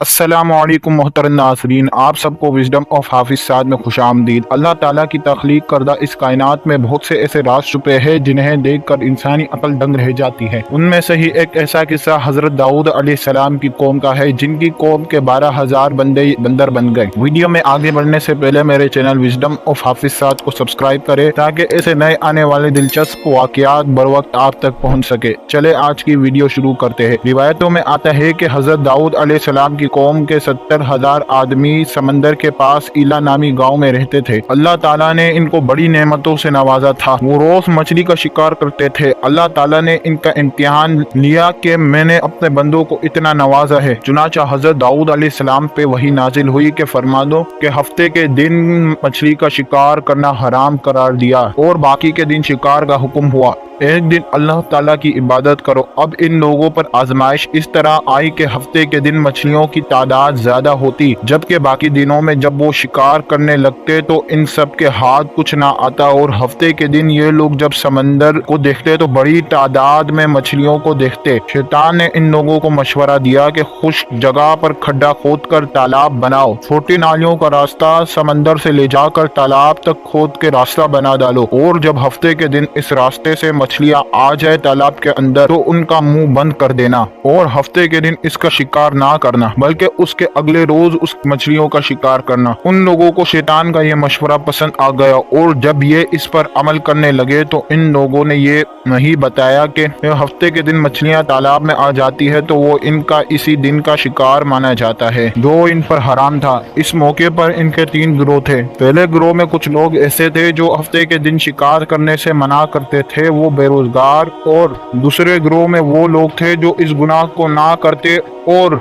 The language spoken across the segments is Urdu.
السلام علیکم محترم ناظرین، آپ سب کو وزڈم آف حافظ سعد میں خوش آمدید۔ اللہ تعالیٰ کی تخلیق کردہ اس کائنات میں بہت سے ایسے راز چھپے ہیں جنہیں دیکھ کر انسانی عقل دنگ رہ جاتی ہے۔ ان میں سے ہی ایک ایسا قصہ حضرت داؤد علیہ السلام کی قوم کا ہے جن کی قوم کے 12,000 بندے بندر بن گئے۔ ویڈیو میں آگے بڑھنے سے پہلے میرے چینل وزڈم آف حافظ سعد کو سبسکرائب کرے تاکہ ایسے نئے آنے والے دلچسپ واقعات بر وقت آپ تک پہنچ سکے۔ چلے آج کی ویڈیو شروع کرتے ہیں۔ روایتوں میں آتا ہے کہ حضرت داؤد علیہ السلام کی قوم کے 70,000 آدمی سمندر کے پاس ایلا نامی گاؤں میں رہتے تھے۔ اللہ تعالیٰ نے ان کو بڑی نعمتوں سے نوازا تھا۔ وہ روز مچھلی کا شکار کرتے تھے۔ اللہ تعالیٰ نے ان کا امتحان لیا کہ میں نے اپنے بندوں کو اتنا نوازا ہے، چنانچہ حضرت داؤد علیہ السلام پہ وحی نازل ہوئی کہ فرما دو کہ ہفتے کے دن مچھلی کا شکار کرنا حرام قرار دیا اور باقی کے دن شکار کا حکم ہوا۔ ایک دن اللہ تعالیٰ کی عبادت کرو۔ اب ان لوگوں پر آزمائش اس طرح آئی کہ ہفتے کے دن مچھلیوں کی تعداد زیادہ ہوتی، جبکہ باقی دنوں میں جب وہ شکار کرنے لگتے تو ان سب کے ہاتھ کچھ نہ آتا، اور ہفتے کے دن یہ لوگ جب سمندر کو دیکھتے تو بڑی تعداد میں مچھلیوں کو دیکھتے۔ شیطان نے ان لوگوں کو مشورہ دیا کہ خشک جگہ پر کھڈا کھود کر تالاب بناؤ، چھوٹی نالیوں کا راستہ سمندر سے لے جا کر تالاب تک کھود کے راستہ بنا ڈالو، اور جب ہفتے کے دن اس راستے سے مچھلیاں آ جائے تالاب کے اندر تو ان کا منہ بند کر دینا، اور ہفتے کے دن اس کا شکار نہ کرنا بلکہ اس کے اگلے روز اس مچھلیوں کا شکار کرنا۔ ان لوگوں کو شیطان کا یہ مشورہ پسند آ گیا، اور جب یہ اس پر عمل کرنے لگے تو ان لوگوں نے یہ نہیں بتایا کہ ہفتے کے دن مچھلیاں تالاب میں آ جاتی ہے تو وہ ان کا اسی دن کا شکار مانا جاتا ہے جو ان پر حرام تھا۔ اس موقع پر ان کے 3 گروہ تھے۔ پہلے گروہ میں کچھ لوگ ایسے تھے جو ہفتے کے دن شکار کرنے سے منع کرتے تھے، وہ بے روزگار، اور دوسرے گروہ میں وہ لوگ تھے جو اس گناہ کو نہ کرتے اور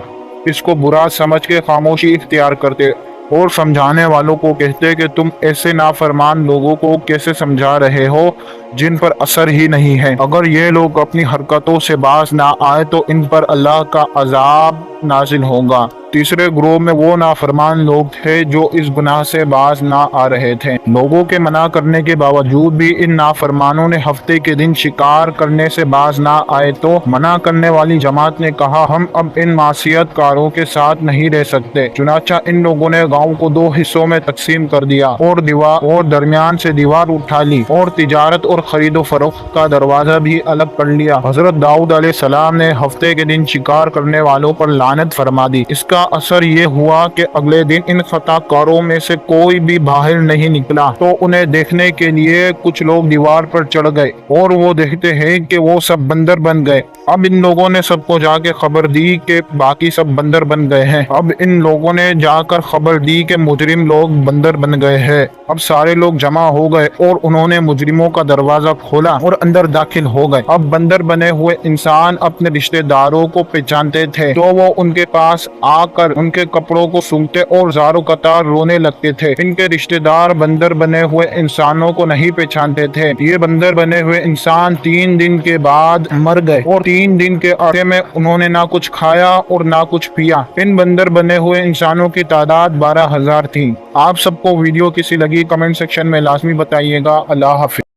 اس کو برا سمجھ کے خاموشی اختیار کرتے اور سمجھانے والوں کو کہتے کہ تم ایسے نافرمان لوگوں کو کیسے سمجھا رہے ہو جن پر اثر ہی نہیں ہے۔ اگر یہ لوگ اپنی حرکتوں سے باز نہ آئے تو ان پر اللہ کا عذاب نازل ہوگا۔ تیسرے گروہ میں وہ نافرمان لوگ تھے جو اس گناہ سے باز نہ آ رہے تھے۔ لوگوں کے منع کرنے کے باوجود بھی ان نافرمانوں نے ہفتے کے دن شکار کرنے سے باز نہ آئے تو منع کرنے والی جماعت نے کہا ہم اب ان معصیت کاروں کے ساتھ نہیں رہ سکتے۔ چنانچہ ان لوگوں نے گاؤں کو 2 حصوں میں تقسیم کر دیا اور درمیان سے دیوار اٹھا لی اور تجارت اور خرید و فروخت کا دروازہ بھی الگ کر لیا۔ حضرت داؤد علیہ السلام نے ہفتے کے دن شکار کرنے والوں پر لعنت فرما دی۔ اس کا اثر یہ ہوا کہ اگلے دن ان خطا کاروں میں سے کوئی بھی باہر نہیں نکلا، تو انہیں دیکھنے کے لیے کچھ لوگ دیوار پر چڑھ گئے اور وہ دیکھتے ہیں کہ وہ سب بندر بن گئے۔ اب ان لوگوں نے سب کو جا کے خبر دی کہ باقی سب بندر بن گئے ہیں۔ اب ان لوگوں نے جا کر خبر دی کہ مجرم لوگ بندر بن گئے ہیں۔ اب سارے لوگ جمع ہو گئے اور انہوں نے مجرموں کا دروازہ کھولا اور اندر داخل ہو گئے۔ اب بندر بنے ہوئے انسان اپنے رشتہ داروں کو پہچانتے تھے تو وہ ان کے پاس آ کر ان کے کپڑوں کو سونگھتے اور زار و قطار رونے لگتے تھے۔ ان کے رشتہ دار بندر بنے ہوئے انسانوں کو نہیں پہچانتے تھے۔ یہ بندر بنے ہوئے انسان 3 دن کے بعد مر گئے اور 3 دن کے عرصے میں انہوں نے نہ کچھ کھایا اور نہ کچھ پیا۔ ان بندر بنے ہوئے انسانوں کی تعداد 12,000 تھی۔ آپ سب کو ویڈیو کیسی لگی کمنٹ سیکشن میں لازمی بتائیے گا۔ اللہ حافظ۔